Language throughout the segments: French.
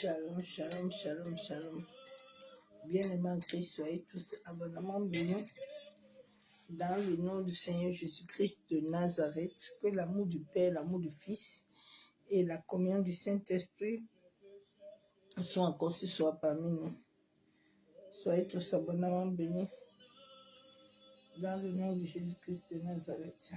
Shalom, shalom, shalom, shalom. Bien-aimés en Christ, soyez tous abondamment bénis dans le nom du Seigneur Jésus-Christ de Nazareth. Que l'amour du Père, l'amour du Fils et la communion du Saint-Esprit soient encore ce soir parmi nous. Soyez tous abondamment bénis dans le nom de Jésus-Christ de Nazareth.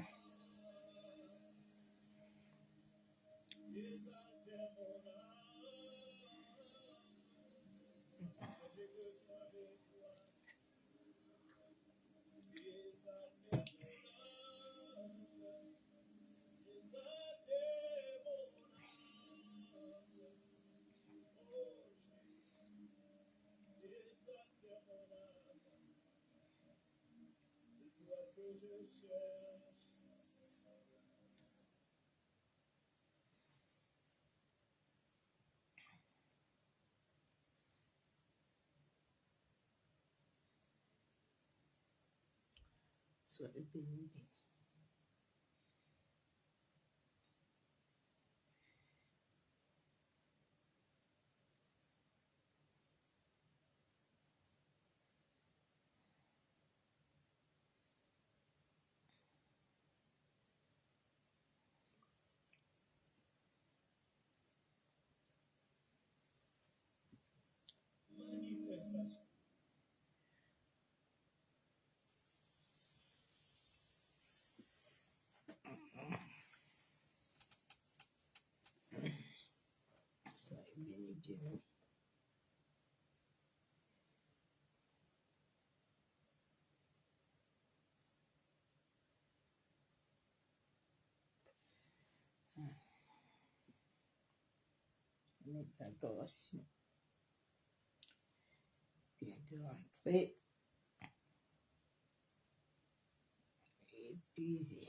Soyez bénis. Soyez bénis, bien-aimés. Adoration. Bientôt rentrer. Épuisé.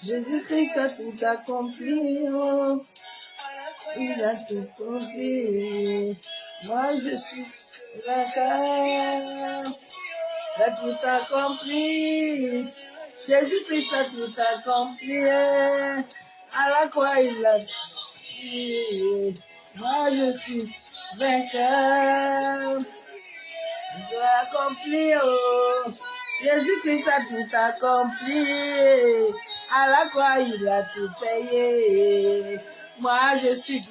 Jésus-Christ a tout accompli, oh, il a tout accompli. Moi je suis vainqueur, il a tout accompli. Jésus-Christ a tout accompli, à la croix il a dit, moi je suis vainqueur, il a accompli, oh, Jésus-Christ a tout accompli. À la croix, il a tout payé. Moi, je suis...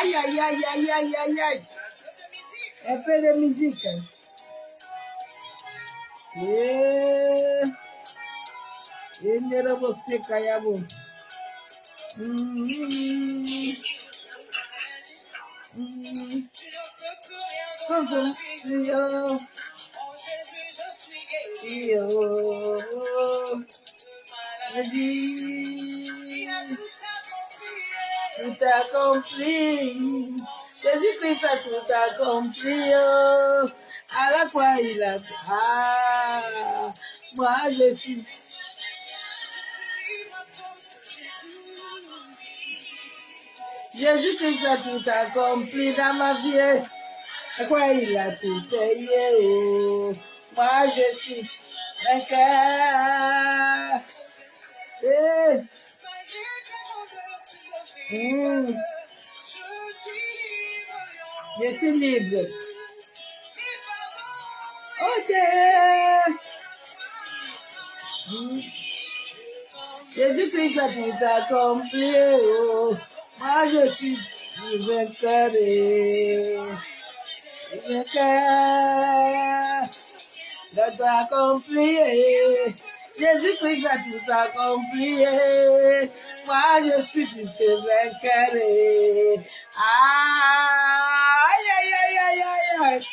Aïe, aïe, aïe, aïe, aïe, aïe, aïe. Un peu de musique. Et ne rebosser Kayabo. Vas-y. Tout accompli. Jésus-Christ a tout accompli. À la croix, il a... Ah, moi je suis... Jésus-Christ a tout accompli dans ma vie. La croix, il a tout payé. Oh. Moi je suis vainqueur. Eh. Je suis libre. Ok. Jésus-Christ a tout accompli. Oh. Moi, je suis vainqueur. Vainqueur. Il a tout accompli. Jésus-Christ a tout accompli. Moi, je suis plus que vainqueur. Aïe, aïe, aïe, aïe, aïe, aïe.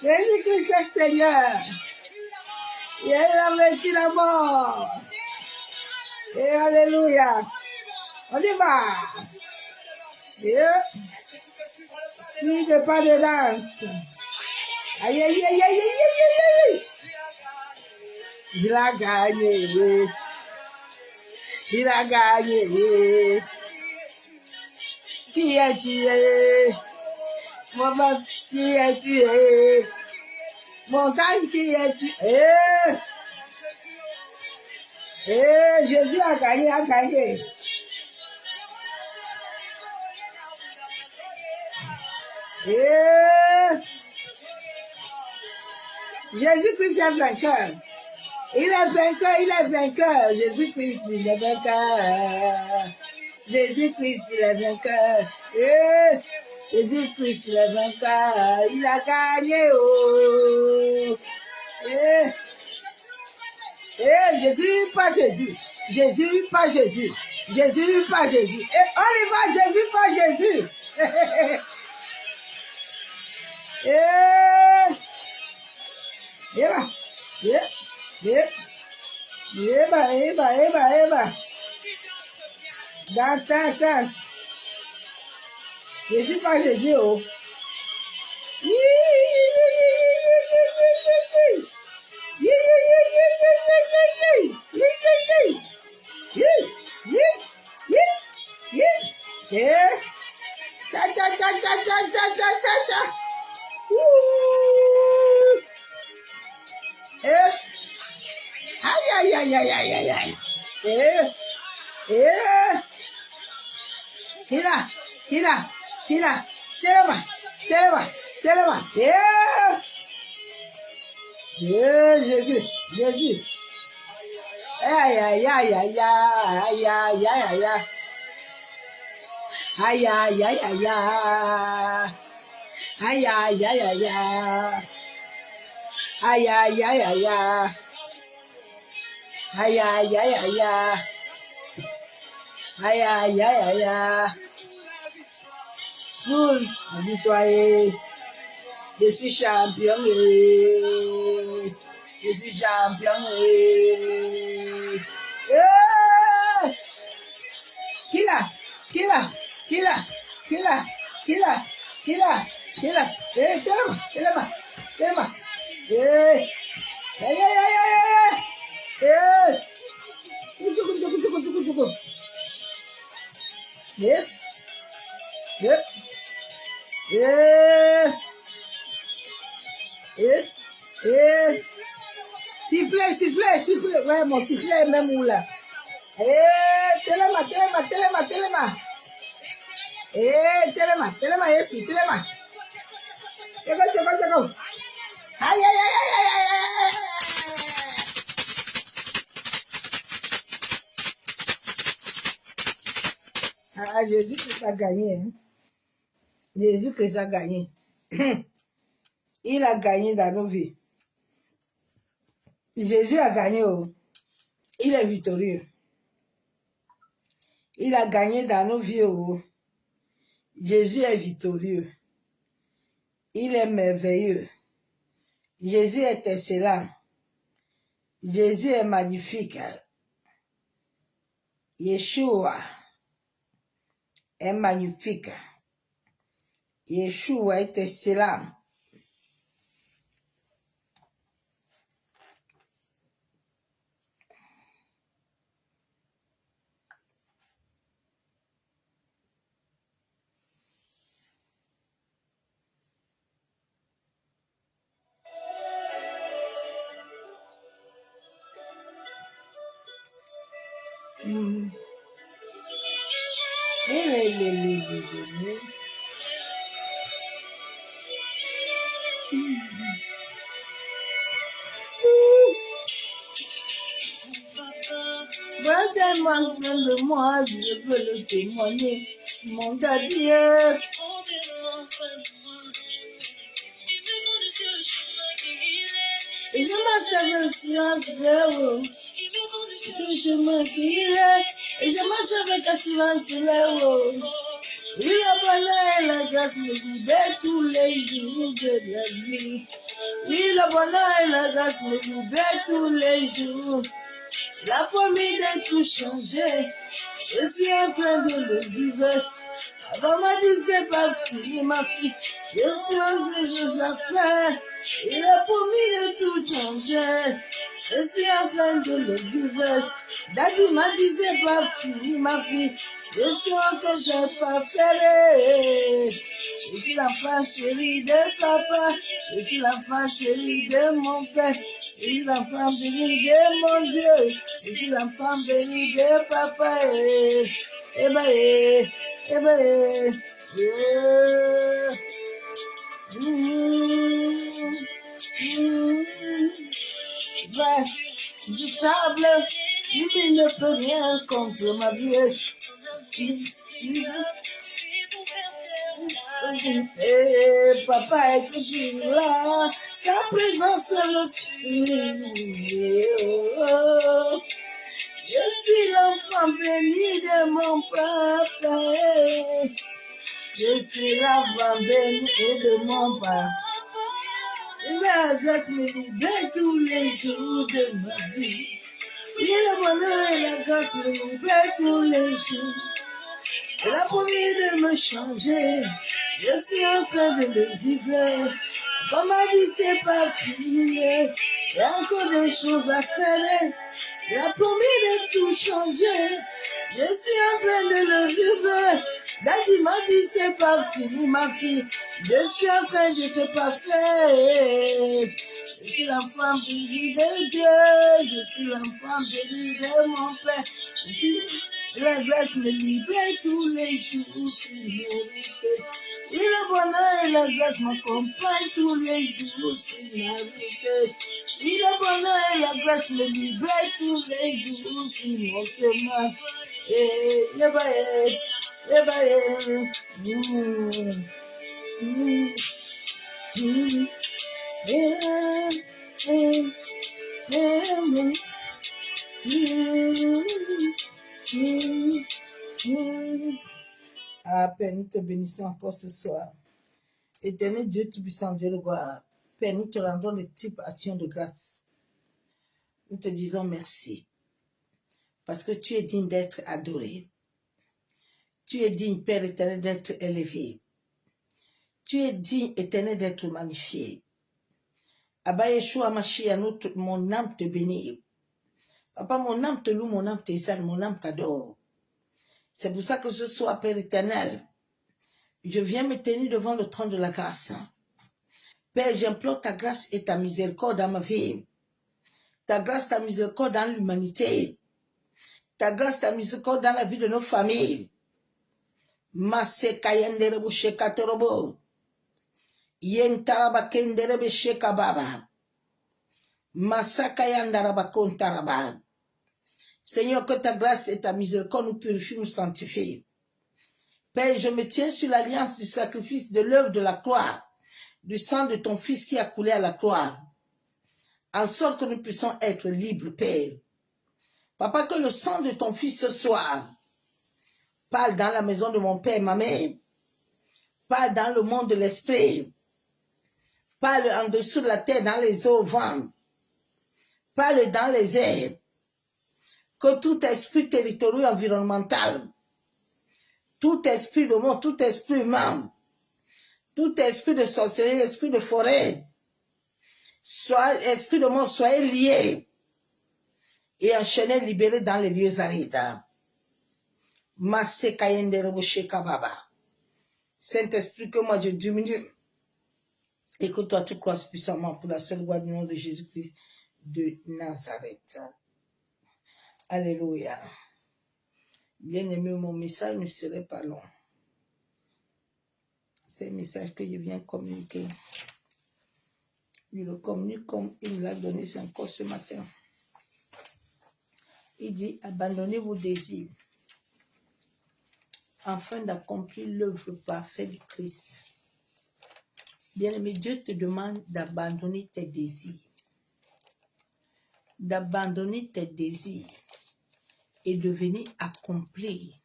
Jésus-Christ est Seigneur. Il a vaincu la mort. Et alléluia. On y va. Yeah. Suivez pas de danse. Aïe, aïe, aïe, aïe, aïe, aïe, aïe. Il a gagné. Il a gagné. Qui est tué? Mon papa qui est tué? Montagne qui est tué? Jésus a gagné, a gagné. Jésus-Christ est vainqueur. Il est vainqueur, il est vainqueur. Jésus-Christ, il est vainqueur. Jésus-Christ, il est vainqueur. Jésus-Christ, il est vainqueur. Il a gagné. Oh. Jésus, pas Jésus. Jésus, pas Jésus. Jésus, pas Jésus. Et on y va, Jésus, pas Jésus. Danse. Jésus, pas Jésus. Oh. Aïe. Hila. Telema. Jésus. Aïe. Nous, victoire. Je suis champion. Killa. Telema. Sifflez. Ouais, mon sifflet est même où là. Telema. Telema, Yesu, Telema. Go. Aïe. Ah, Jésus-Christ a gagné. Hein? Jésus-Christ a gagné. Il a gagné dans nos vies. Jésus a gagné. Oh. Il est victorieux. Il a gagné dans nos vies. Oh. Jésus est victorieux. Il est merveilleux. Jésus est excellent. Jésus est magnifique. Yeshua est magnifique. Yeshua était cela. Tellement de moi, je peux le témoigner. Mon Dieu. Et je m'appelle le silence là-haut. C'est le chemin qu'il est. Et je marche avec assurance là-haut. Oui, la bonheur et la grâce me libèrent tous les jours de la vie. Oui, le bonheur et la grâce me libèrent tous les jours. Il a promis de tout changer. Je suis en train de le vivre. Avant m'a dit c'est pas fini ma fille. Je suis en train de faire. Il a promis de tout changer. Je suis en train de le vivre. Daddy m'a dit c'est pas fini ma fille. Je suis en train de pas faire. Je suis l'enfant chéri de papa. Je suis l'enfant chéri de mon père. Je suis l'enfant béni de mon Dieu. Je suis l'enfant béni de papa. Eh ben, eh ben, du sable, il ne peut rien contre ma vie. Et papa est toujours là, sa présence je suis l'enfant béni de mon papa. Je suis l'enfant béni de mon papa. La grâce me libère tous les jours de ma vie. Oui, le bonheur et la grâce me libèrent tous les jours. Elle a promis de me changer. Je suis en train de le vivre. Comme m'a dit, c'est pas fini. Il y a encore des choses à faire. Elle a promis de tout changer. Je suis en train de le vivre. Daddy m'a dit, c'est pas fini, ma fille. Je suis en train de te parfaire. Je suis l'enfant béni de Dieu. Je suis l'enfant béni de mon Père. La grâce me libère tous les jours. Et le bonheur et la grâce m'accompagnent tous les jours sur ma vie. Et le bonheur et la grâce me libèrent tous les jours sur mon chemin. Et à peine nous te bénissons encore ce soir. Éternel Dieu Tout-Puissant, Dieu de gloire, Père, nous te rendons des types actions de grâce. Nous te disons merci. Parce que tu es digne d'être adoré. Tu es digne, Père éternel, d'être élevé. Tu es digne, éternel, d'être magnifié. Abba Yeshua Mashiach, mon âme te bénit. Papa, mon âme te loue, mon âme t'exalte, mon âme t'adore. C'est pour ça que ce soir, Père éternel, je viens me tenir devant le trône de la grâce. Père, j'implore ta grâce et ta miséricorde dans ma vie. Ta grâce, ta miséricorde dans l'humanité. Ta grâce, ta miséricorde dans la vie de nos familles. Masse kayenderebo shekatorobo. Yentaraba kenderebe shekababa. Massa kayandaraba kontaraba. Seigneur, que ta grâce et ta miséricorde nous purifient, nous sanctifient. Père, je me tiens sur l'alliance du sacrifice de l'œuvre de la croix, du sang de ton Fils qui a coulé à la croix, en sorte que nous puissions être libres, Père. Papa, que le sang de ton Fils ce soir parle dans la maison de mon Père et ma mère, parle dans le monde de l'esprit, parle en dessous de la terre, dans les eaux, au vent, parle dans les airs, que tout esprit territorial environnemental, tout esprit de monde, tout esprit humain, Tout esprit de sorcellerie, esprit de forêt, soit esprit de mort, soyez liés et enchaînés, libérés dans les lieux arides. Saint-Esprit, que moi je diminue et que toi tu crois puissamment pour la seule gloire du nom de Jésus-Christ de Nazareth. Alléluia. Bien-aimé, mon message ne serait pas long. C'est un message que je viens communiquer. Je le communique comme il me l'a donné encore ce matin. Il dit, abandonnez vos désirs afin d'accomplir l'œuvre parfaite du Christ. Bien-aimé, Dieu te demande d'abandonner tes désirs. D'abandonner tes désirs et de venir accomplir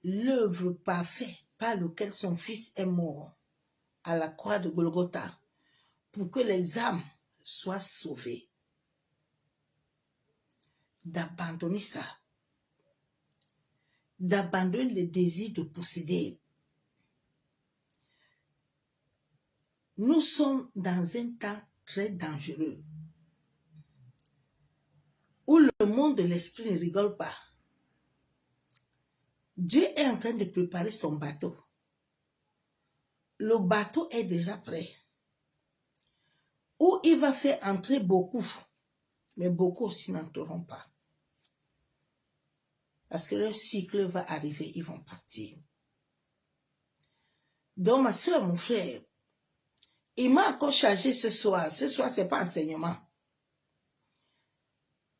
l'œuvre parfaite par laquelle son fils est mort à la croix de Golgotha pour que les âmes soient sauvées. D'abandonner ça. D'abandonner le désir de posséder. Nous sommes dans un temps très dangereux où le monde de l'esprit ne rigole pas. Dieu est en train de préparer son bateau. Le bateau est déjà prêt. Où il va faire entrer beaucoup, mais beaucoup aussi n'entreront pas. Parce que leur cycle va arriver, ils vont partir. Donc ma soeur, mon frère, il m'a encore chargé ce soir. Ce soir, ce n'est pas enseignement.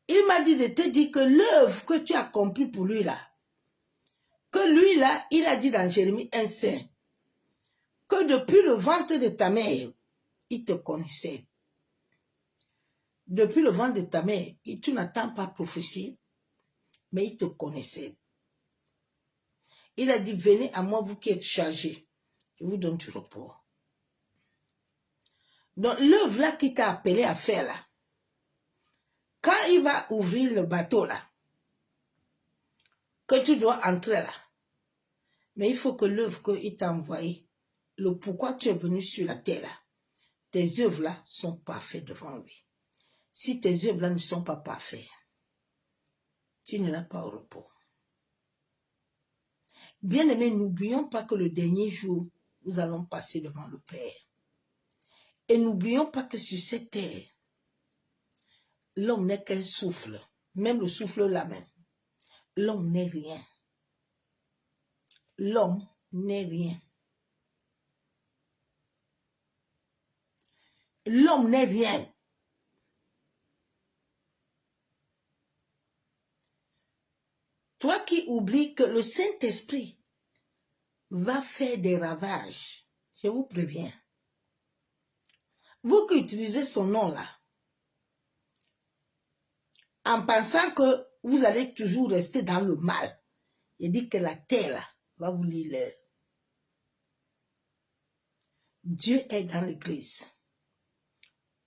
Il m'a dit de te dire que l'œuvre que tu as accomplie pour lui là, que lui là, il a dit dans Jérémie 1,5, que depuis le ventre de ta mère, il te connaissait. Depuis le ventre de ta mère, tu n'attends pas prophétie, mais il te connaissait. Il a dit, venez à moi, vous qui êtes chargés, je vous donne du repos. Donc l'œuvre là qu'il t'a appelé à faire là, quand il va ouvrir le bateau là, que tu dois entrer là, mais il faut que l'œuvre qu'il t'a envoyée, le pourquoi tu es venu sur la terre là, tes œuvres là sont parfaites devant lui. Si tes œuvres là ne sont pas parfaites, tu n'auras pas au repos. Bien-aimés, n'oublions pas que le dernier jour, nous allons passer devant le Père. Et n'oublions pas que sur cette terre, l'homme n'est qu'un souffle, même le souffle là même. L'homme n'est rien. L'homme n'est rien. L'homme n'est rien. Toi qui oublies que le Saint-Esprit va faire des ravages, je vous préviens. Vous qui utilisez son nom là, en pensant que vous allez toujours rester dans le mal, il dit que la terre là, va vous lire l'heure. Dieu est dans l'église.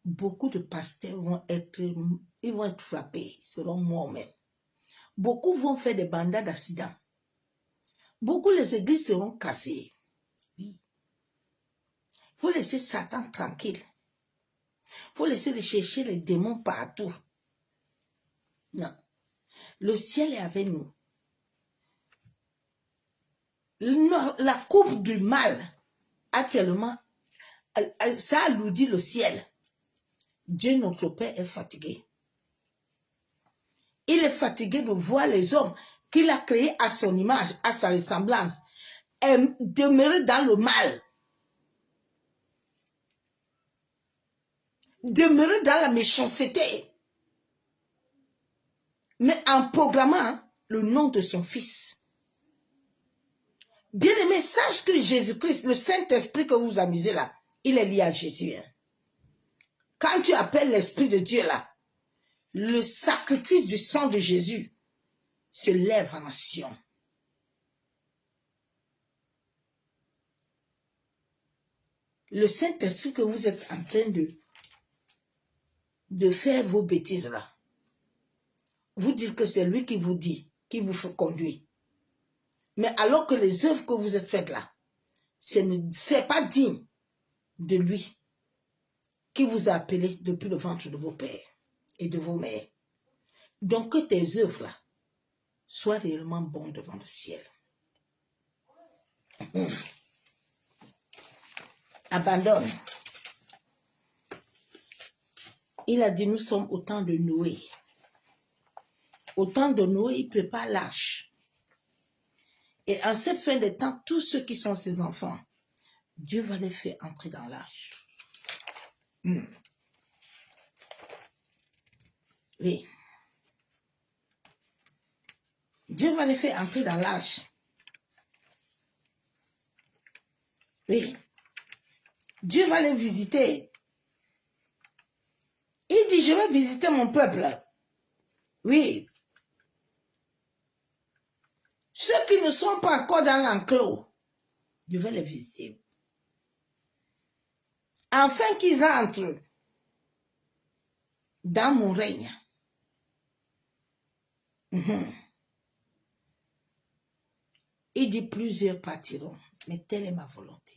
Beaucoup de pasteurs vont être frappés, seront morts même. Beaucoup vont faire des bandats d'accidents. Beaucoup les églises seront cassées. Oui. Il faut laisser Satan tranquille. Il faut laisser chercher les démons partout. Non. Le ciel est avec nous. La coupe du mal, actuellement, ça alourdit le ciel. Dieu notre Père est fatigué. Il est fatigué de voir les hommes qu'il a créés à son image, à sa ressemblance, demeurer dans le mal. Demeurer dans la méchanceté. Mais en programmant le nom de son fils. Bien-aimé, sache que Jésus-Christ, le Saint-Esprit que vous amusez là, il est lié à Jésus. Hein. Quand tu appelles l'Esprit de Dieu là, le sacrifice du sang de Jésus se lève en nation. Le Saint-Esprit que vous êtes en train de faire vos bêtises là, vous dites que c'est lui qui vous dit, qui vous fait conduire. Mais alors que les œuvres que vous êtes faites là, c'est pas digne de lui qui vous a appelé depuis le ventre de vos pères et de vos mères. Donc que tes œuvres-là soient réellement bonnes devant le ciel. Abandonne. Il a dit, nous sommes au temps de Noé. Au temps de Noé, il prépare l'arche. Et en cette fin de temps, tous ceux qui sont ses enfants, Dieu va les faire entrer dans l'arche. Oui. Dieu va les faire entrer dans l'arche. Oui. Dieu va les visiter. Il dit, je vais visiter mon peuple. Oui. Ceux qui ne sont pas encore dans l'enclos, je vais les visiter. Afin qu'ils entrent dans mon règne. Il dit, plusieurs partiront, mais telle est ma volonté.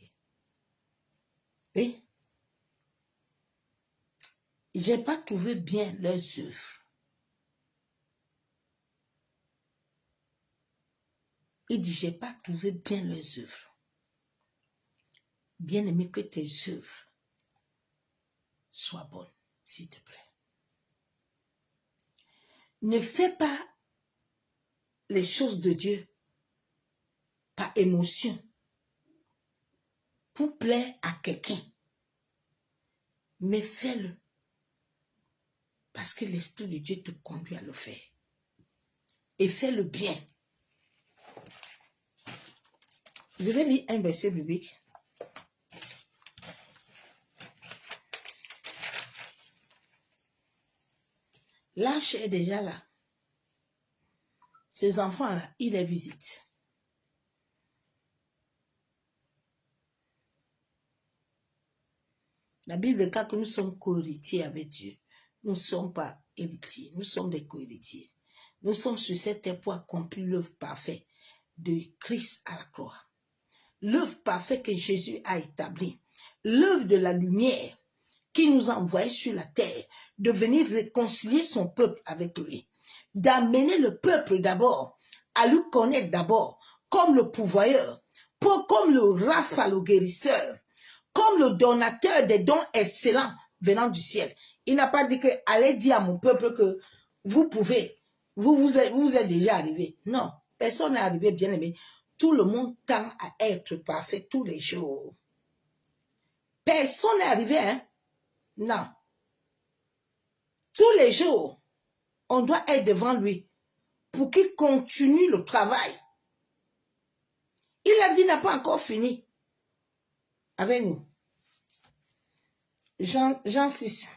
Oui. Je n'ai pas trouvé bien leurs œuvres. Il dit, je n'ai pas trouvé bien leurs œuvres. Bien aimé, que tes œuvres soient bonnes, s'il te plaît. Ne fais pas les choses de Dieu par émotion pour plaire à quelqu'un. Mais fais-le parce que l'Esprit de Dieu te conduit à le faire. Et fais-le bien. Je vais lire un verset biblique. L'arche est déjà là. Ces enfants-là, il les visite. La Bible déclare que nous sommes co-héritiers avec Dieu. Nous ne sommes pas héritiers, nous sommes des co-héritiers. Nous sommes sur cette terre pour accomplir l'œuvre parfaite de Christ à la croix. L'œuvre parfaite que Jésus a établie. L'œuvre de la lumière qui nous a envoyés sur la terre, de venir réconcilier son peuple avec lui. D'amener le peuple d'abord à lui connaître d'abord comme le pourvoyeur, comme le Rapha, le guérisseur, comme le donateur des dons excellents venant du ciel. Il n'a pas dit que allez dire à mon peuple que vous pouvez, vous êtes déjà arrivé. Non, personne n'est arrivé, bien aimé. Tout le monde tend à être parfait tous les jours. Personne n'est arrivé, hein? Non. Tous les jours, on doit être devant lui pour qu'il continue le travail. Il a dit, il n'a pas encore fini avec nous. Jean 6.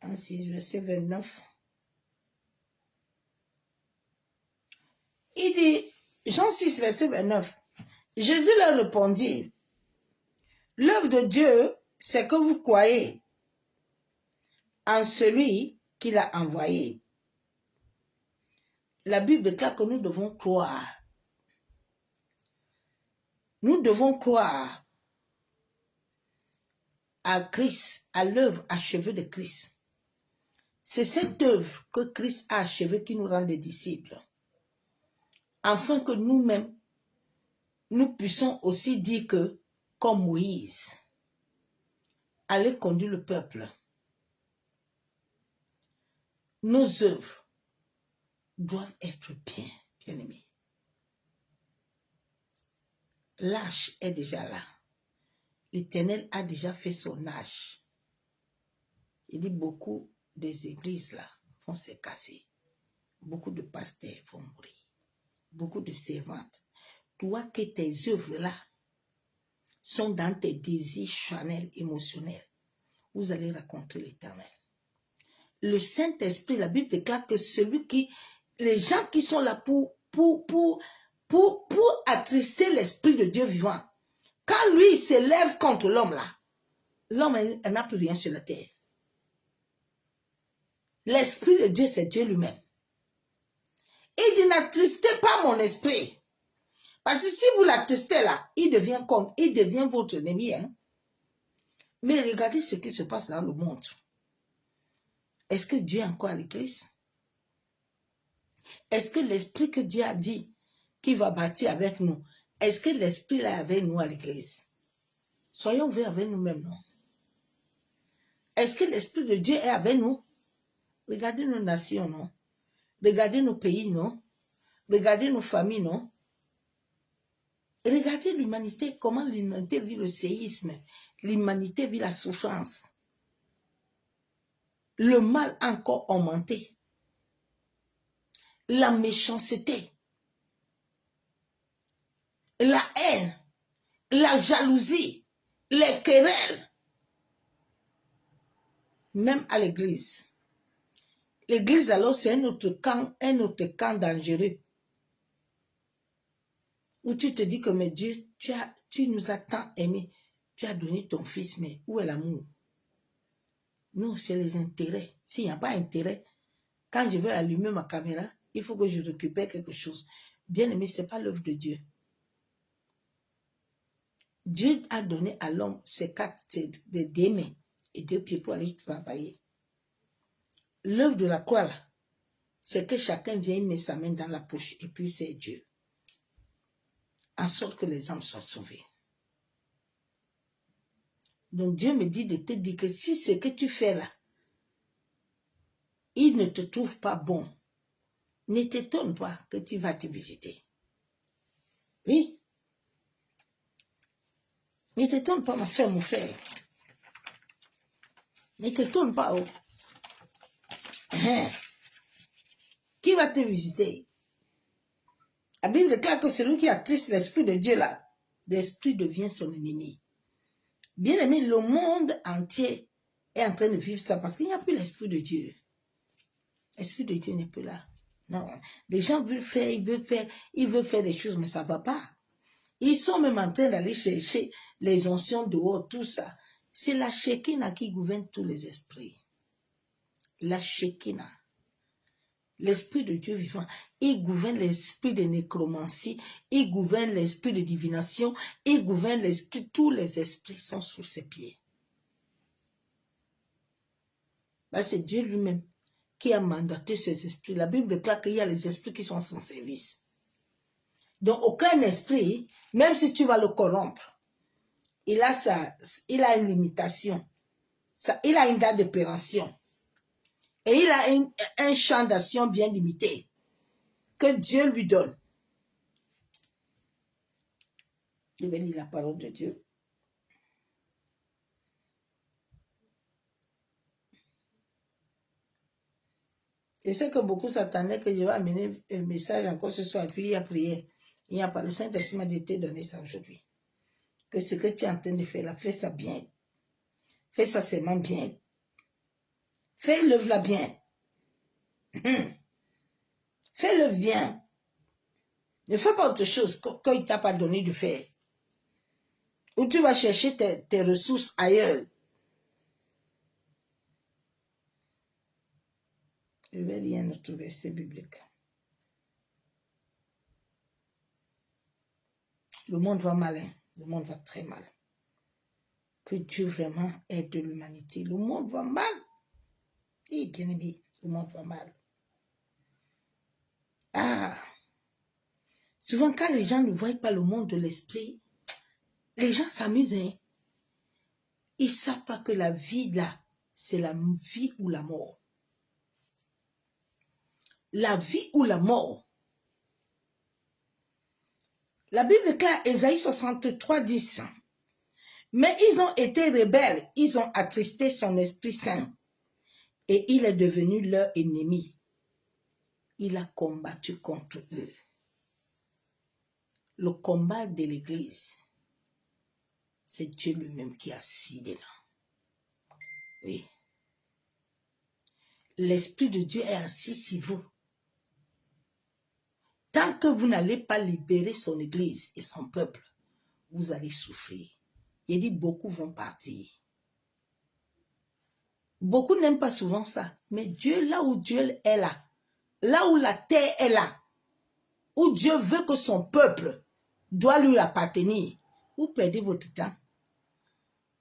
Jean 6, verset 29. Il dit, Jean 6, verset 29, Jésus leur répondit, l'œuvre de Dieu, c'est que vous croyez en celui qui l'a envoyé. La Bible déclare que nous devons croire. Nous devons croire à Christ, à l'œuvre achevée de Christ. C'est cette œuvre que Christ a achevée qui nous rend des disciples. Afin que nous-mêmes, nous puissions aussi dire que, comme Moïse, allez conduire le peuple. Nos œuvres doivent être bien, bien aimées. L'arche est déjà là. L'Éternel a déjà fait son âge. Il dit beaucoup des églises là vont se casser. Beaucoup de pasteurs vont mourir. Beaucoup de servantes. Toi que tes œuvres là sont dans tes désirs charnels, émotionnels, vous allez rencontrer l'Éternel. le Saint-Esprit, la Bible déclare que les gens qui sont là pour attrister l'Esprit de Dieu vivant, quand lui il s'élève contre l'homme là, l'homme n'a plus rien sur la terre. L'Esprit de Dieu, c'est Dieu lui-même. Il dit, n'attristez pas mon esprit. Parce que si vous l'attristez là, il devient votre ennemi. Hein? Mais regardez ce qui se passe dans le monde. Est-ce que Dieu est encore à l'église? Est-ce que l'esprit que Dieu a dit qu'il va bâtir avec nous, est-ce que l'esprit là est avec nous à l'église? Soyons vrais avec nous-mêmes, non? Est-ce que l'esprit de Dieu est avec nous? Regardez nos nations, non? Regardez nos pays, non? Regardez nos familles, non? Regardez l'humanité, comment l'humanité vit le séisme. L'humanité vit la souffrance. Le mal a encore augmenté. La méchanceté. La haine. La jalousie. Les querelles. Même à l'église. L'église, alors, c'est un autre camp dangereux. Où tu te dis que, mais Dieu, tu nous as tant aimés. Tu as donné ton fils, mais où est l'amour? Non, c'est les intérêts. S'il n'y a pas d'intérêt, quand je veux allumer ma caméra, il faut que je récupère quelque chose. Bien aimé, ce n'est pas l'œuvre de Dieu. Dieu a donné à l'homme des mains et 2 pieds pour aller travailler. L'œuvre de la croix, là, c'est que chacun vient mettre sa main dans la poche et puis c'est Dieu. En sorte que les âmes soient sauvées. Donc Dieu me dit de te dire que si ce que tu fais là, il ne te trouve pas bon, ne t'étonne pas que tu vas te visiter. Oui. Ne t'étonne pas, ma soeur, mon frère. Ne t'étonne pas. Oh. Qui va te visiter? La Bible déclare que celui qui attriste l'Esprit de Dieu là, l'Esprit devient son ennemi. Bien aimé, le monde entier est en train de vivre ça parce qu'il n'y a plus l'Esprit de Dieu. L'Esprit de Dieu n'est plus là. Non, les gens veulent faire, ils veulent faire des choses, mais ça ne va pas. Ils sont même en train d'aller chercher les oncions dehors, tout ça. C'est la Shekinah qui gouverne tous les esprits. La Shekinah. L'esprit de Dieu vivant, il gouverne l'esprit de nécromancie, il gouverne l'esprit de divination, il gouverne l'esprit, tous les esprits sont sous ses pieds. C'est Dieu lui-même qui a mandaté ces esprits. La Bible déclare qu'il y a les esprits qui sont à son service. Donc aucun esprit, même si tu vas le corrompre, il a une limitation, il a une date de péremption. Et il a un champ d'action bien limité que Dieu lui donne. Je vais lire la parole de Dieu. Je sais que beaucoup s'attendaient que je vais amener un message encore ce soir et puis il y a prière. Il n'y a pas. Le Saint-Esprit m'a dit de te donner ça aujourd'hui. Que ce que tu es en train de faire là, fais ça bien. Fais ça seulement bien. Fais l'œuvre là bien. Fais-le bien. Ne fais pas autre chose qu'il ne t'a pas donné de faire. Ou tu vas chercher tes ressources ailleurs. Je vais lire un autre verset biblique. Le monde va mal, hein? Le monde va très mal. Que Dieu vraiment aide l'humanité. Le monde va mal. Et bien aimé, le monde va mal. Ah! Souvent, quand les gens ne voient pas le monde de l'esprit, les gens s'amusent. Hein? Ils ne savent pas que la vie, là, c'est la vie ou la mort. La vie ou la mort. La Bible déclare, Ésaïe 63, 10. Mais ils ont été rebelles, ils ont attristé son Esprit Saint. Et il est devenu leur ennemi. Il a combattu contre eux. Le combat de l'Église, c'est Dieu lui-même qui a assis dedans. Oui. l'Esprit de Dieu est assis sur vous. Tant que vous n'allez pas libérer son Église et son peuple, vous allez souffrir. Il dit, beaucoup vont partir. Beaucoup n'aiment pas souvent ça. Mais Dieu, là où Dieu est là où la terre est là, où Dieu veut que son peuple doit lui appartenir, vous perdez votre temps.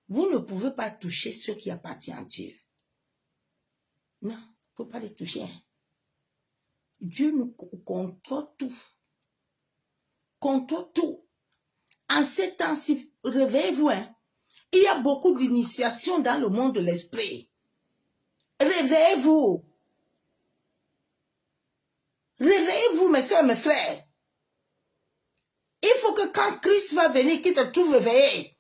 Vous ne pouvez pas toucher ce qui appartient à Dieu. Non, il ne faut pas les toucher. Hein. Dieu nous contrôle tout. Contrôle tout. En ces temps-ci, réveillez-vous. Hein. Il y a beaucoup d'initiations dans le monde de l'esprit. Réveillez-vous. Réveillez-vous, mes soeurs, mes frères. Il faut que quand Christ va venir, qu'il te trouve réveillé,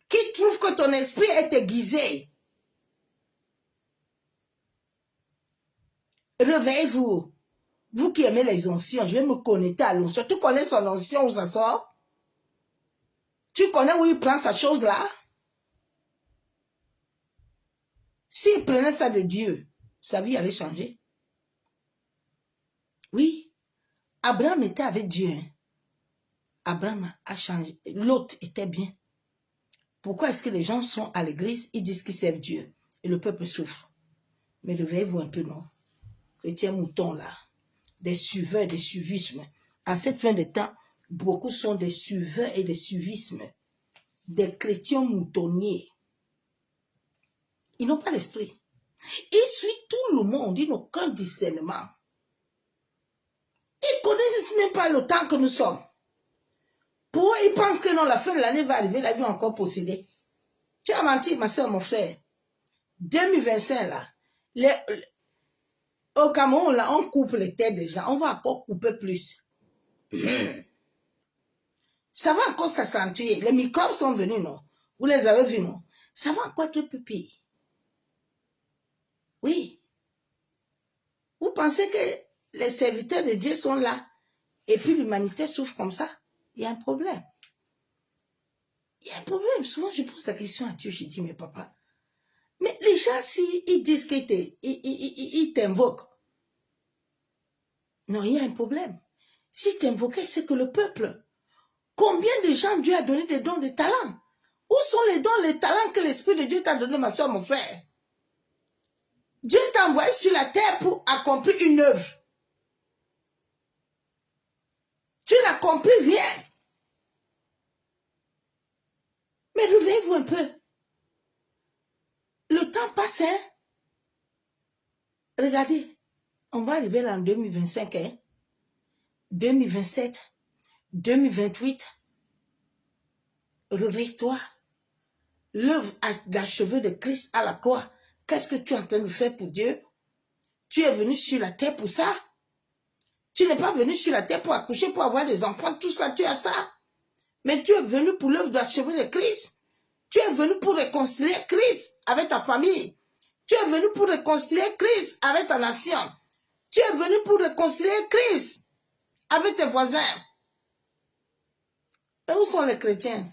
qu'il trouve que ton esprit est aiguisé. Réveillez-vous. Vous qui aimez les anciens, je vais me connecter à l'onction. Tu connais son onction où ça sort? Tu connais où il prend sa chose là? S'il prenait ça de Dieu, sa vie allait changer. Oui, Abraham était avec Dieu. Hein. Abraham a changé. L'autre était bien. Pourquoi est-ce que les gens sont à l'église, ils disent qu'ils servent Dieu et le peuple souffre? Mais réveillez-vous un peu, non? Chrétiens moutons là, des suiveurs, des suivismes. En cette fin de temps, beaucoup sont des suiveurs et des suivismes. Des chrétiens moutonniers. Ils n'ont pas l'esprit. Ils suivent tout le monde, ils n'ont aucun discernement. Ils ne connaissent même pas le temps que nous sommes. Pour eux, ils pensent que non, la fin de l'année va arriver, la vie encore possédée. Tu as menti, ma soeur, mon frère. 2025, là, au Cameroun, là, on coupe les têtes des gens. On va encore couper plus. Ça va encore s'accentuer. Les microbes sont venus, non? Vous les avez vus, non? Ça va encore être plus pire. Oui. Vous pensez que les serviteurs de Dieu sont là et puis l'humanité souffre comme ça? Il y a un problème. Il y a un problème. Souvent, je pose la question à Dieu, je dis, mais papa, mais les gens, si ils disent qu'ils t'invoquent, non, il y a un problème. Si t'invoquais, c'est que le peuple, combien de gens Dieu a donné des dons, des talents? Où sont les dons, les talents que l'Esprit de Dieu t'a donné, ma soeur, mon frère? Dieu t'a envoyé sur la terre pour accomplir une œuvre. Tu l'accomplis, viens. Mais réveillez-vous un peu. Le temps passe, hein? Regardez, on va arriver là en 2025, hein? 2027, 2028. Réveille-toi. L'œuvre d'achever de Christ à la croix. Qu'est-ce que tu es en train de faire pour Dieu? Tu es venu sur la terre pour ça? Tu n'es pas venu sur la terre pour accoucher, pour avoir des enfants, tout ça, tu as ça. Mais tu es venu pour l'œuvre d'achever de Christ. Tu es venu pour réconcilier Christ avec ta famille. Tu es venu pour réconcilier Christ avec ta nation. Tu es venu pour réconcilier Christ avec tes voisins. Et où sont les chrétiens?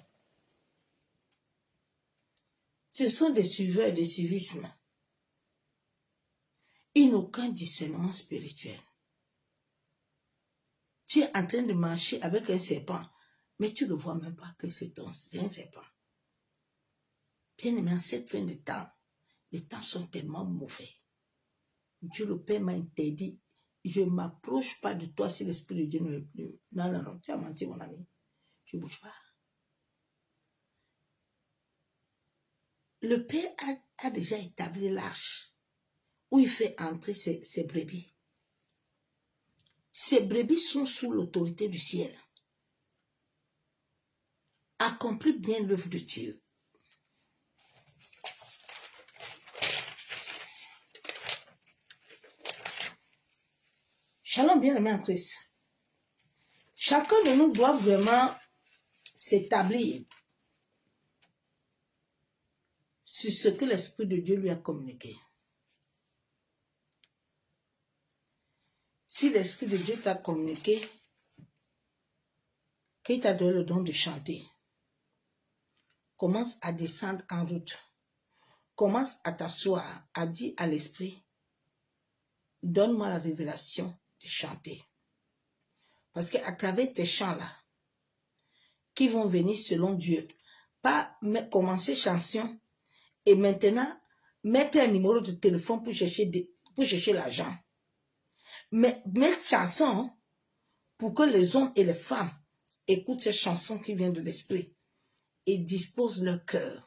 Ce sont des suiveurs des suivismes. Ils n'ont aucun discernement spirituel. Tu es en train de marcher avec un serpent, mais tu ne vois même pas que c'est un serpent. Bien-aimé, en cette fin de temps, les temps sont tellement mauvais. Dieu le Père m'a interdit. Je ne m'approche pas de toi si l'Esprit de Dieu ne... Non, non, non, tu as menti, mon ami. Je ne bouge pas. Le Père a déjà établi l'arche où il fait entrer ses brebis. Ces brebis sont sous l'autorité du ciel. Accomplis bien l'œuvre de Dieu. Shalom, bien-aimé en Christ. Chacun de nous doit vraiment s'établir sur ce que l'Esprit de Dieu lui a communiqué. Si l'Esprit de Dieu t'a communiqué, qu'il t'a donné le don de chanter, commence à descendre en route. Commence à t'asseoir, à dire à l'Esprit, donne-moi la révélation de chanter. Parce qu'à travers tes chants-là, qui vont venir selon Dieu, pas commencer chanson et maintenant mettre un numéro de téléphone pour chercher l'argent. Mais mettre chanson pour que les hommes et les femmes écoutent ces chansons qui viennent de l'esprit et disposent leur cœur.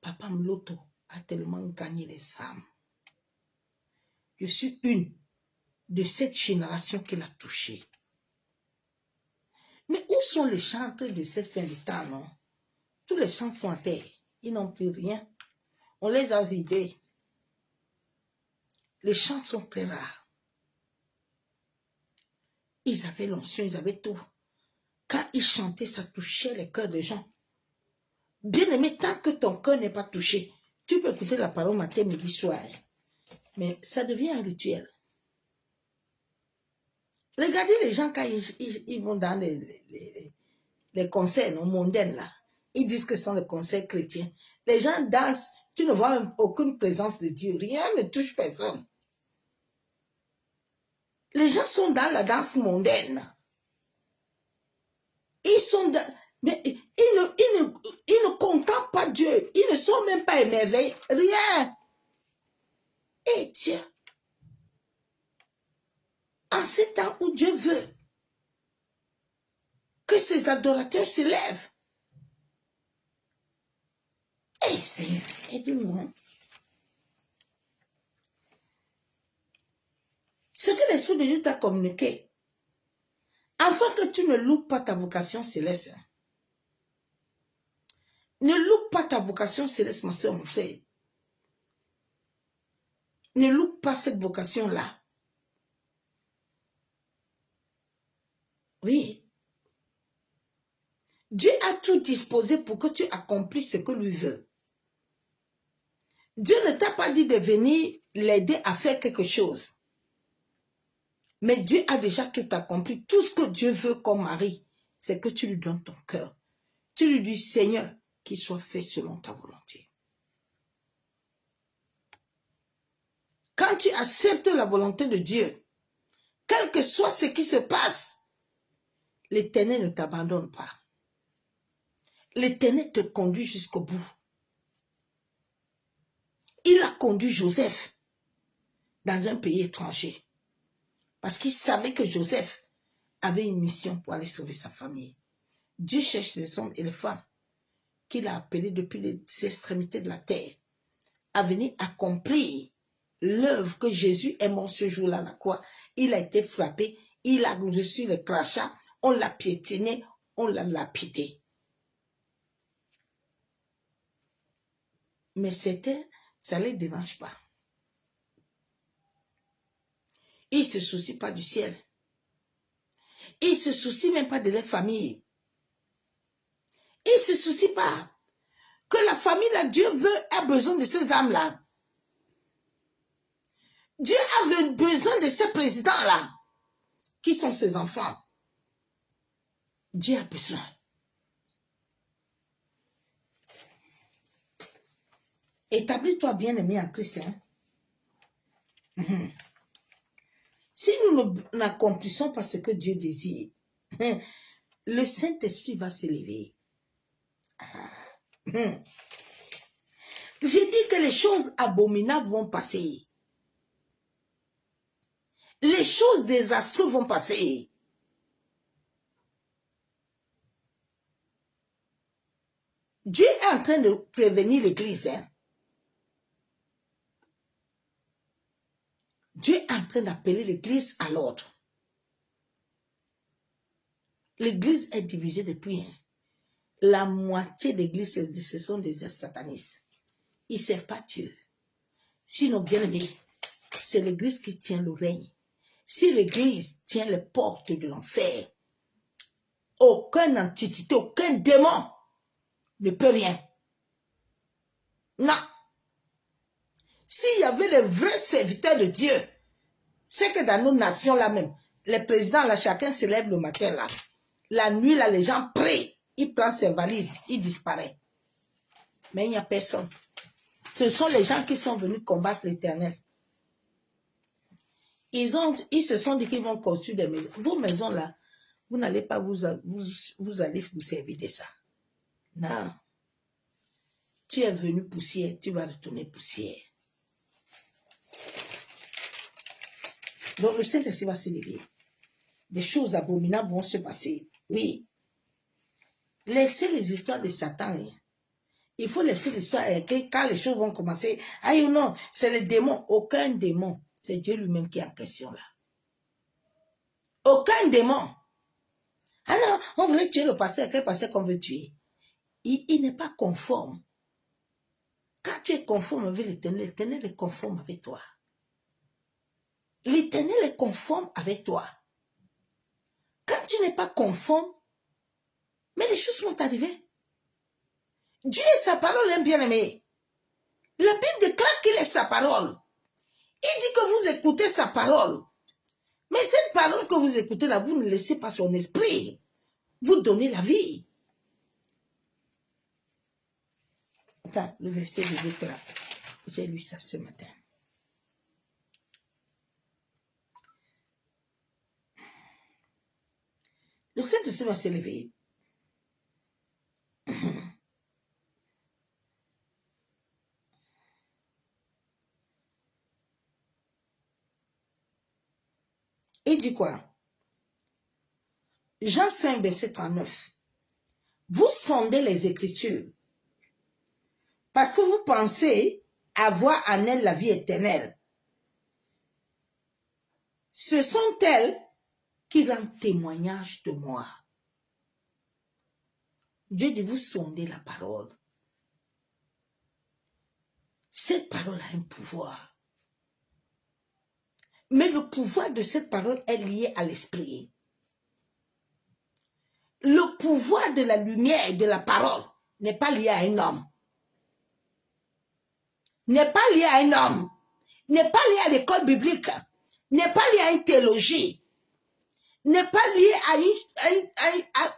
Papa Mloto a tellement gagné les âmes. Je suis une de cette génération qu'il a touchée. Mais où sont les chanteurs de cette fin de temps, non? Tous les chants sont à terre. Ils n'ont plus rien. On les a vidés. Les chants sont très rares. Ils avaient l'onction, ils avaient tout. Quand ils chantaient, ça touchait les cœurs des gens. Bien aimé, tant que ton cœur n'est pas touché, tu peux écouter la parole matin, midi, soir. Mais ça devient un rituel. Regardez les gens quand ils vont dans les concerts mondains là. Ils disent que ce sont les concerts chrétiens. Les gens dansent, tu ne vois même aucune présence de Dieu. Rien ne touche personne. Les gens sont dans la danse mondaine. Ils sont dans... Mais ils ne contemplent pas Dieu. Ils ne sont même pas émerveillés. Rien. Et Dieu, en ce temps où Dieu veut que ses adorateurs se lèvent, eh Seigneur, aide-moi. Ce que l'Esprit de Dieu t'a communiqué, afin que tu ne loupes pas ta vocation céleste. Ne loupe pas ta vocation céleste, ma soeur, mon frère. Ne loupe pas cette vocation-là. Oui. Dieu a tout disposé pour que tu accomplisses ce que lui veut. Dieu ne t'a pas dit de venir l'aider à faire quelque chose. Mais Dieu a déjà tout accompli. Tout ce que Dieu veut comme mari, c'est que tu lui donnes ton cœur. Tu lui dis, Seigneur, qu'il soit fait selon ta volonté. Quand tu acceptes la volonté de Dieu, quel que soit ce qui se passe, l'Éternel ne t'abandonne pas. L'Éternel te conduit jusqu'au bout. Il a conduit Joseph dans un pays étranger. Parce qu'il savait que Joseph avait une mission pour aller sauver sa famille. Dieu cherche les hommes et les femmes qu'il a appelés depuis les extrémités de la terre à venir accomplir l'œuvre que Jésus est mort ce jour-là à la croix. Il a été frappé, il a reçu le crachat, on l'a piétiné, on l'a lapidé. Mais certains, ça ne les dérange pas. Ils ne se soucient pas du ciel. Ils ne se soucient même pas de leur famille. Ils ne se soucient pas que la famille, là, Dieu a besoin de ces âmes-là. Dieu a besoin de ces présidents-là, qui sont ses enfants. Dieu a besoin. Établis-toi bien-aimé en Christ. Hein? Si nous n'accomplissons pas ce que Dieu désire, le Saint-Esprit va s'élever. J'ai dit que les choses abominables vont passer. Les choses désastreuses vont passer. Dieu est en train de prévenir l'Église. Hein? Dieu est en train d'appeler l'Église à l'ordre. L'Église est divisée depuis. Hein? La moitié de l'Église, ce sont des satanistes. Ils ne servent pas Dieu. Sinon, bien aimé, c'est l'Église qui tient le règne. Si l'Église tient les portes de l'enfer, aucune entité, aucun démon ne peut rien. Non. S'il y avait les vrais serviteurs de Dieu, c'est que dans nos nations là même, les présidents là, chacun se lève le matin là. La nuit là, les gens prient. Il prend ses valises, il disparaît. Mais il n'y a personne. Ce sont les gens qui sont venus combattre l'Éternel. Ils se sont dit qu'ils vont construire des maisons. Vos maisons là, vous n'allez pas vous allez vous servir de ça. Non. Tu es venu poussière, tu vas retourner poussière. Donc le Saint-Esprit va s'élever. Des choses abominables vont se passer. Oui. Laissez les histoires de Satan. Il faut laisser l'histoire. Quand les choses vont commencer, aïe ou non, c'est les démons. Aucun démon. C'est Dieu lui-même qui est en question là. Aucun démon. Ah non, on voulait tuer le pasteur. Quel pasteur qu'on veut tuer? Il n'est pas conforme. Quand tu es conforme avec l'Éternel, l'Éternel est conforme avec toi. L'Éternel est conforme avec toi. Quand tu n'es pas conforme, mais les choses vont t'arriver. Dieu est sa parole, hein, bien-aimé. La Bible déclare qu'il est sa parole. Il dit que vous écoutez sa parole. Mais cette parole que vous écoutez là, vous ne laissez pas son esprit vous donner la vie. Attends, le verset de déclare. J'ai lu ça ce matin. Le Saint-Esprit va s'élever. Il dit quoi? Jean 5, verset 39. Vous sondez les Écritures parce que vous pensez avoir en elles la vie éternelle. Ce sont elles qui rendent témoignage de moi. Dieu dit, vous sondez la parole. Cette parole a un pouvoir. Mais le pouvoir de cette parole est lié à l'esprit. Le pouvoir de la lumière et de la parole n'est pas lié à un homme. N'est pas lié à un homme. N'est pas lié à l'école biblique. N'est pas lié à une théologie. N'est pas lié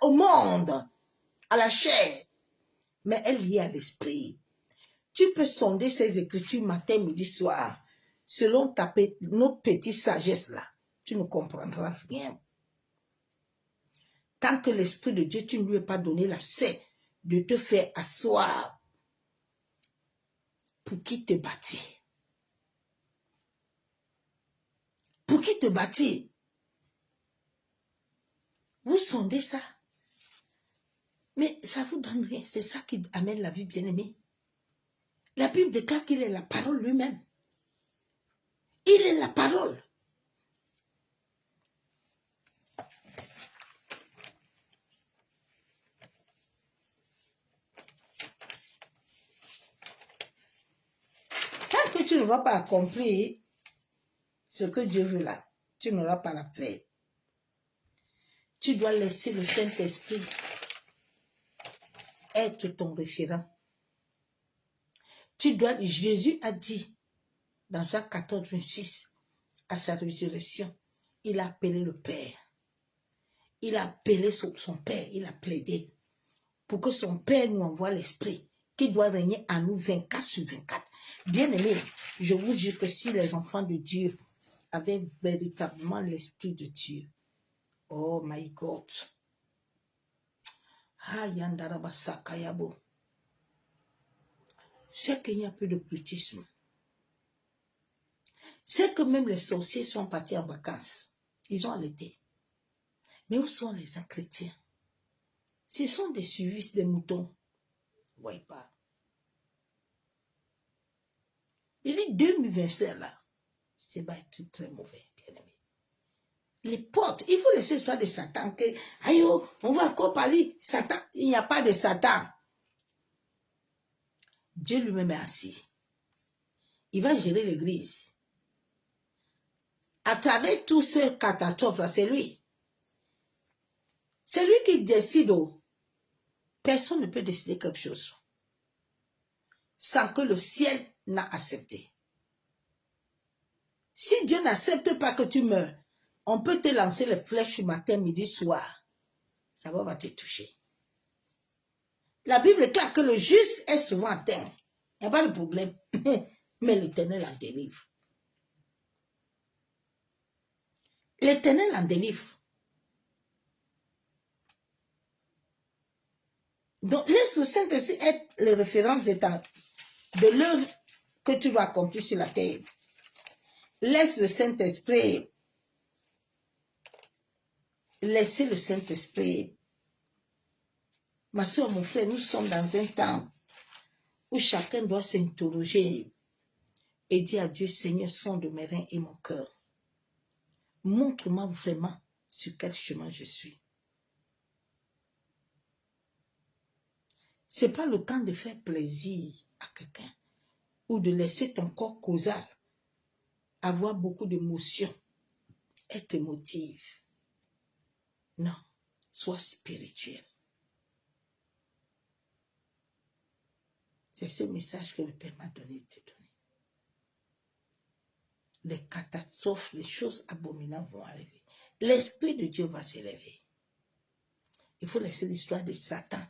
au monde, à la chair. Mais elle est liée à l'esprit. Tu peux sonder ces écritures matin, midi, soir. Selon notre petite sagesse là, tu ne comprendras rien. Tant que l'Esprit de Dieu, tu ne lui as pas donné l'accès de te faire asseoir pour qui te bâtit. Pour qui te bâtit. Vous sondez ça. Mais ça vous donne rien. C'est ça qui amène la vie bien-aimée. La Bible déclare qu'il est la parole lui-même. Il est la parole. Tant que tu ne vas pas accomplir ce que Dieu veut là, tu n'auras pas la paix. Tu dois laisser le Saint-Esprit être ton référent. Jésus a dit dans Jean 14, 26, à sa résurrection, il a appelé le Père. Il a appelé son Père, il a plaidé pour que son Père nous envoie l'Esprit qui doit régner en nous 24 sur 24. Bien-aimés, je vous dis que si les enfants de Dieu avaient véritablement l'Esprit de Dieu, oh my God, c'est qu'il n'y a plus de cultisme. C'est que même les sorciers sont partis en vacances. Ils ont allaité. Mais où sont les chrétiens? Ce sont des suivis des moutons. Vous voyez pas. Il est 2025 là. C'est pas être très mauvais, bien aimé. Les portes, il faut laisser l'histoire de Satan. Que, aïe, on va encore parler. Satan, il n'y a pas de Satan. Dieu lui-même est assis. Il va gérer l'église. À travers tous ces catastrophes là, c'est lui. C'est lui qui décide. Personne ne peut décider quelque chose sans que le ciel n'a accepté. Si Dieu n'accepte pas que tu meurs, on peut te lancer les flèches matin, midi, soir. Ça va te toucher. La Bible déclare que le juste est souvent atteint. Il n'y a pas de problème. Mais l'Éternel en délivre. L'Éternel en délivre. Donc, laisse le Saint-Esprit être les références de l'œuvre que tu dois accomplir sur la terre. Laisse le Saint-Esprit. Laissez le Saint-Esprit. Ma soeur, mon frère, nous sommes dans un temps où chacun doit s'interroger et dire à Dieu, Seigneur, sonde mes reins et mon cœur. Montre-moi vraiment sur quel chemin je suis. Ce n'est pas le temps de faire plaisir à quelqu'un ou de laisser ton corps causal avoir beaucoup d'émotions, être émotive. Non, sois spirituel. C'est ce message que le Père m'a donné de te donner. Les catastrophes, les choses abominables vont arriver. L'Esprit de Dieu va s'élever. Il faut laisser l'histoire de Satan.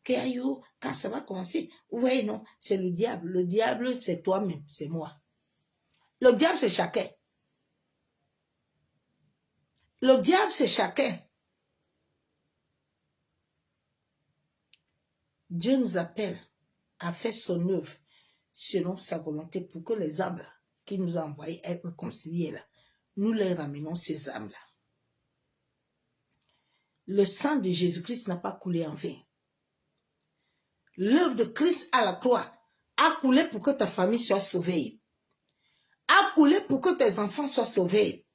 Quand ça va commencer, oui, non, c'est le diable. Le diable, c'est toi-même, c'est moi. Le diable, c'est chacun. Le diable, c'est chacun. Dieu nous appelle à faire son œuvre selon sa volonté pour que les âmes là, qui nous a envoyés être réconciliés là, nous les ramenons ces âmes là. Le sang de Jésus-Christ n'a pas coulé en vain. L'œuvre de Christ à la croix a coulé pour que ta famille soit sauvée. A coulé pour que tes enfants soient sauvés.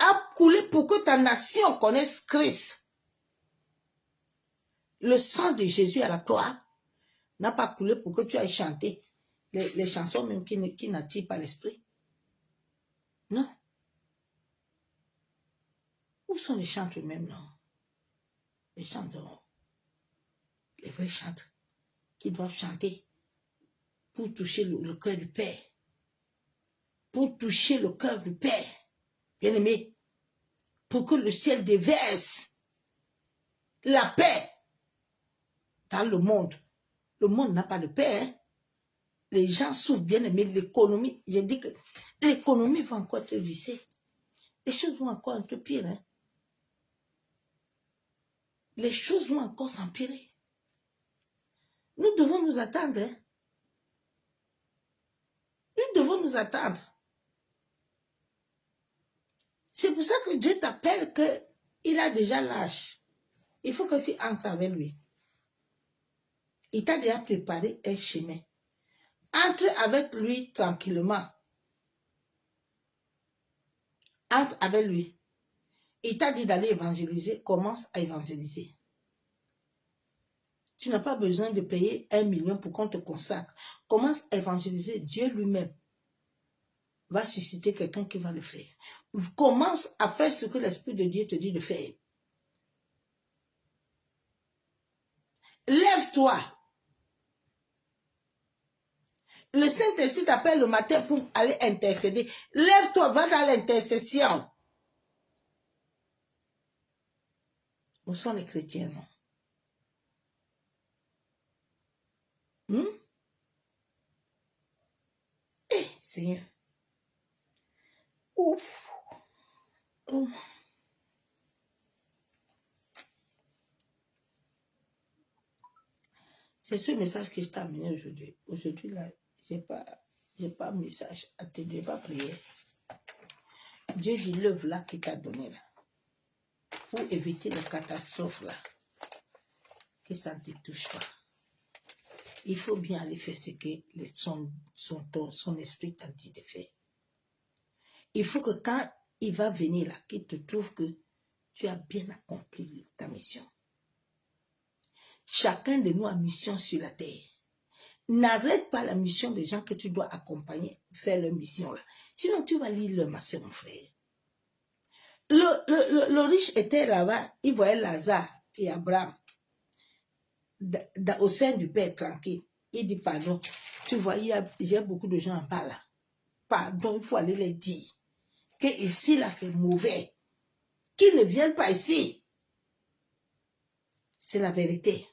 A coulé pour que ta nation connaisse Christ. Le sang de Jésus à la croix n'a pas coulé pour que tu ailles chanter les chansons même qui n'attirent pas l'esprit. Non. Où sont les chantres eux-mêmes, non? Les chanteurs, les vrais chantres qui doivent chanter pour toucher le cœur du Père. Pour toucher le cœur du Père. Bien-aimé, pour que le ciel déverse la paix dans le monde. Le monde n'a pas de paix. Hein? Les gens souffrent, bien-aimé, l'économie. J'ai dit que l'économie va encore te visser. Les choses vont encore un peu pire. Hein? Les choses vont encore s'empirer. Nous devons nous attendre. Hein? Nous devons nous attendre. C'est pour ça que Dieu t'appelle qu'il a déjà l'âge. Il faut que tu entres avec lui. Il t'a déjà préparé un chemin. Entre avec lui tranquillement. Entre avec lui. Il t'a dit d'aller évangéliser. Commence à évangéliser. Tu n'as pas besoin de payer 1 million pour qu'on te consacre. Commence à évangéliser. Dieu lui-même va susciter quelqu'un qui va le faire. Commence à faire ce que l'Esprit de Dieu te dit de faire. Lève-toi. Le Saint-Esprit t'appelle le matin pour aller intercéder. Lève-toi, va dans l'intercession. Où sont les chrétiens, non? Eh, Seigneur. Ouf. Ouf. C'est ce message que je t'ai amené aujourd'hui. Aujourd'hui, là, je n'ai pas un message à te dire, pas prier. Dieu dit l'œuvre là qu'il t'a donné là. Pour éviter les catastrophes là. Que ça ne te touche pas. Il faut bien aller faire ce que son esprit t'a dit de faire. Il faut que quand il va venir là, qu'il te trouve que tu as bien accompli ta mission. Chacun de nous a mission sur la terre. N'arrête pas la mission des gens que tu dois accompagner, faire leur mission là. Sinon, tu vas lire le massé, mon frère. Le riche était là-bas, il voyait Lazare et Abraham au sein du Père tranquille. Il dit, pardon, tu vois, il y a beaucoup de gens en bas là. Pardon, il faut aller les dire. Que ici là, c'est mauvais. Qu'ils ne viennent pas ici. C'est la vérité.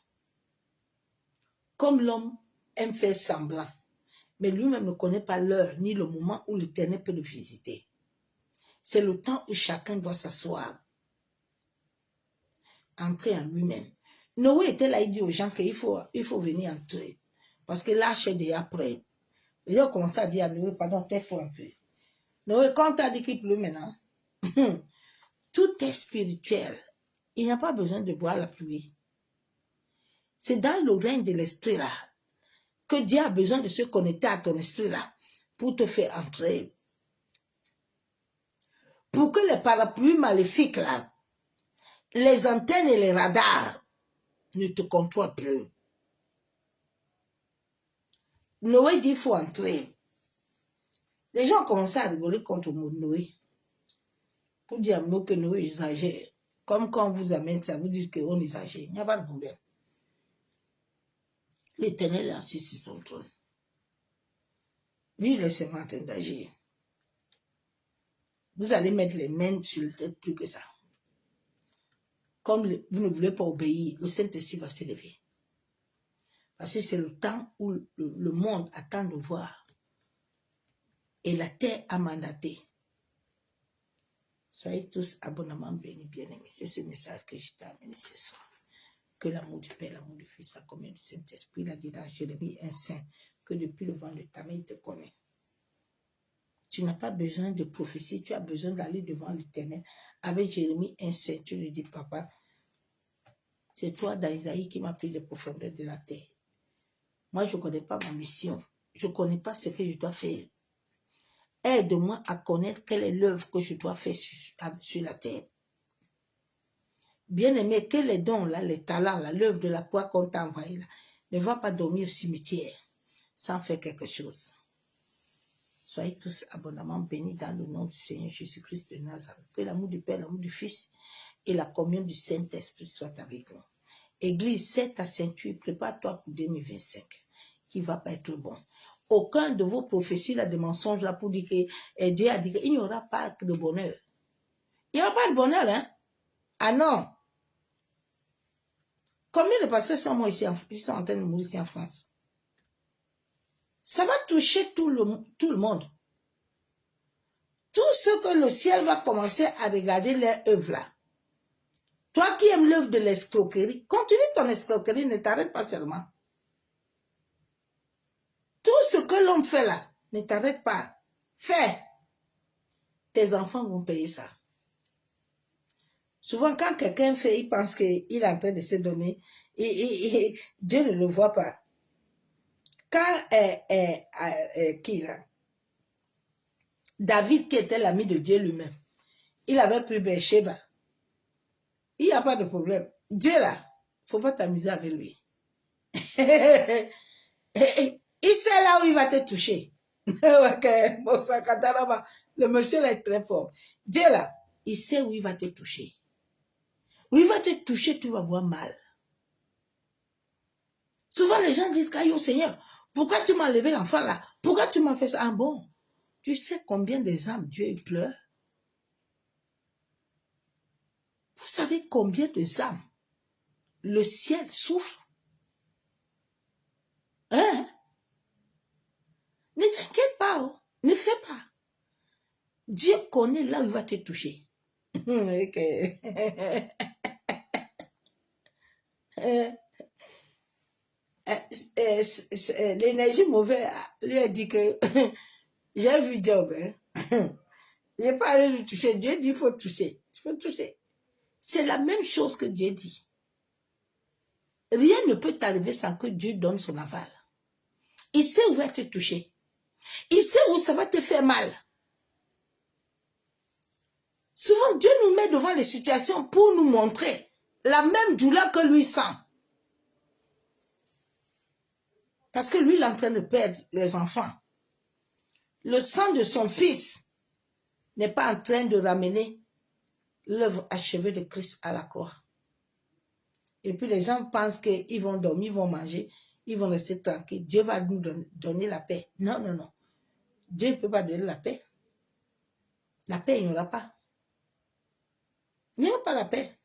Comme l'homme aime faire semblant, mais lui-même ne connaît pas l'heure ni le moment où l'Éternel peut le visiter. C'est le temps où chacun doit s'asseoir, entrer en lui-même. Noé était là, il dit aux gens qu'il faut venir entrer. Parce que l'arche est déjà prête. Il a commencé à dire à Noé, pardon, tais-toi un peu. Noé, quand tu as dit qu'il pleut maintenant, tout est spirituel. Il n'y a pas besoin de boire la pluie. C'est dans le règne de l'esprit là que Dieu a besoin de se connecter à ton esprit là pour te faire entrer. Pour que les parapluies maléfiques là, les antennes et les radars ne te contrôlent plus. Noé dit qu'il faut entrer. Les gens ont commencé à rigoler contre Noé. Pour dire à Noé que Noé exagère. Comme quand on vous amène ça, vous dites qu'on exagère. Il n'y a pas de problème. L'Éternel est assis sur son trône. Lui, il est seulement en train d'agir. Vous allez mettre les mains sur la tête, plus que ça. Comme vous ne voulez pas obéir, le Saint-Esprit va s'élever. Parce que c'est le temps où le monde attend de voir. Et la terre a mandaté. Soyez tous abondamment bénis, bien-aimés. C'est ce message que je t'ai amené ce soir. Que l'amour du Père, l'amour du Fils, la communion du Saint-Esprit, il a dit dans Jérémie 1:5, que depuis le vent de ta main, il te connaît. Tu n'as pas besoin de prophétie, tu as besoin d'aller devant l'Éternel. Avec Jérémie 1:5, tu lui dis, papa, c'est toi dans Isaïe qui m'a pris les profondeurs de la terre. Moi, je ne connais pas ma mission. Je ne connais pas ce que je dois faire. Aide-moi à connaître quelle est l'œuvre que je dois faire sur la terre. Bien-aimé, que les dons, là, les talents, l'œuvre de la croix qu'on t'a envoyée, là, ne va pas dormir au cimetière sans faire quelque chose. Soyez tous abondamment bénis dans le nom du Seigneur Jésus-Christ de Nazareth. Que l'amour du Père, l'amour du Fils et la communion du Saint-Esprit soient avec nous. Église, serre ta ceinture, prépare-toi pour 2025, qui ne va pas être bon. Aucun de vos prophéties, là, de mensonges, là, pour dire que Dieu a dit qu'il n'y aura pas de bonheur. Il n'y aura pas de bonheur, hein? Ah non! Combien de pasteurs sont morts ici, ils sont en train de mourir ici en France? Ça va toucher tout le monde. Tout ce que le ciel va commencer à regarder leur œuvre là. Toi qui aimes l'œuvre de l'escroquerie, continue ton escroquerie, ne t'arrête pas seulement. Tout ce que l'homme fait là, ne t'arrête pas. Fais. Tes enfants vont payer ça. Souvent, quand quelqu'un fait, il pense qu'il est en train de se donner, et Dieu ne le voit pas. Quand qui là? David, qui était l'ami de Dieu lui-même, il avait pris Bathsheba. Il n'y a pas de problème. Dieu là, il ne faut pas t'amuser avec lui. Il sait là où il va te toucher. Le monsieur là est très fort. Dieu là, il sait où il va te toucher. Où il va te toucher, tu vas voir mal. Souvent les gens disent, Caillou Seigneur, pourquoi tu m'as enlevé l'enfant là? Pourquoi tu m'as fait ça? Ah bon, tu sais combien des âmes Dieu pleure? Vous savez combien de âmes le ciel souffre? Hein? Ne t'inquiète pas, oh. Ne fais pas. Dieu connaît là où il va te toucher. L'énergie mauvaise lui a dit que j'ai vu Job. Hein? Je n'ai pas allé lui toucher. Dieu dit il faut toucher. Il faut toucher. C'est la même chose que Dieu dit. Rien ne peut t'arriver sans que Dieu donne son aval. Il sait où va te toucher. Il sait où ça va te faire mal. Souvent, Dieu nous met devant les situations pour nous montrer la même douleur que lui sent. Parce que lui, il est en train de perdre les enfants. Le sang de son fils n'est pas en train de ramener l'œuvre achevée de Christ à la croix. Et puis les gens pensent qu'ils vont dormir, ils vont manger, ils vont rester tranquilles. Dieu va nous donner la paix. Non, non, non. Dieu ne peut pas donner la paix. La paix, il n'y aura pas. Il n'y aura pas la paix.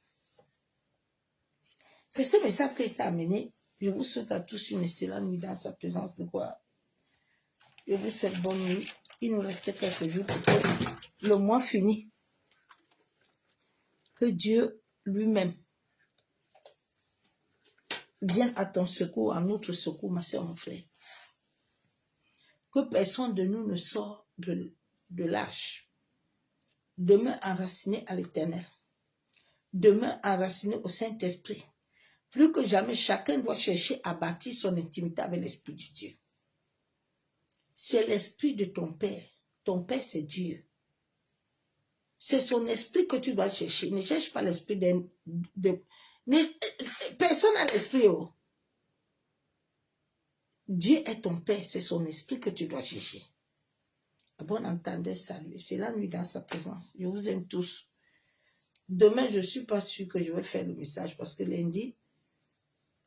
C'est ce message qui est amené. Je vous souhaite à tous une excellente nuit dans sa présence de gloire. Je vous souhaite bonne nuit. Il nous reste quelques jours pour le mois fini. Que Dieu lui-même vienne à ton secours, à notre secours, ma soeur, mon frère. Que personne de nous ne sort de l'âge. Demeure enraciné à l'Éternel. Demeure enraciné au Saint-Esprit. Plus que jamais, chacun doit chercher à bâtir son intimité avec l'Esprit de Dieu. C'est l'Esprit de ton Père. Ton Père, c'est Dieu. C'est son esprit que tu dois chercher. Ne cherche pas l'esprit personne n'a l'esprit. Oh. Dieu est ton Père, c'est son esprit que tu dois chercher. À bon entendeur, salut. C'est la nuit dans sa présence. Je vous aime tous. Demain, je ne suis pas sûre que je vais faire le message parce que lundi,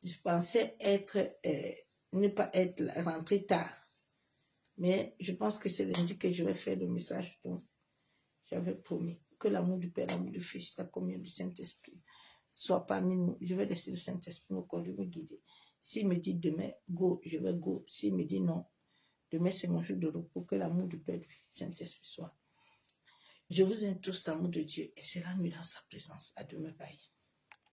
je pensais ne pas être rentré tard. Mais je pense que c'est lundi que je vais faire le message. Donc, j'avais promis que l'amour du Père, l'amour du Fils, la communion du Saint-Esprit soit parmi nous. Je vais laisser le Saint-Esprit me conduire, me guider. S'il me dit demain, go, je vais go. S'il me dit non, demain c'est mon jour de repos. Que l'amour du Père, du Saint-Esprit soit. Je vous aime tous l'amour de Dieu et c'est la nuit dans sa présence. À demain, bye.